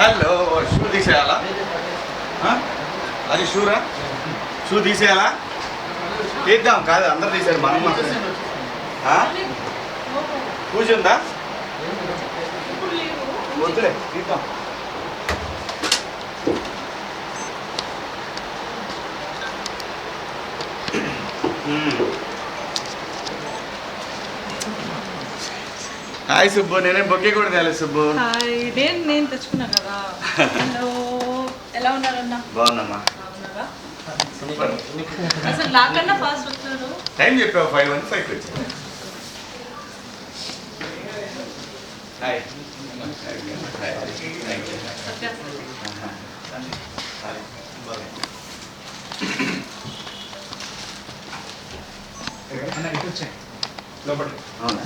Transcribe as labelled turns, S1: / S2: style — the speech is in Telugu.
S1: Hello shoe తీసేయాలా? అది షూరా? షూ తీసేయాలా? తీద్దాం. కాదు అందరు తీసారు, మనం పూజ ఉందా? వద్దులే, తీద్దాం. హాయ్ సుబ్బు, నేనే బొకే కూడా తేలేదు సుబ్బు.
S2: హాయ్, నేను తెచ్చుకున్నా కదా. హలో, ఎలా ఉన్నారన్నా?
S1: బాగున్నామ్మా.
S2: అసలు నాకన్నా ఫాస్ట్ వచ్చారు.
S1: టైం చెప్పావు, 5:15కి వచ్చాను. హాయ్. అవునా?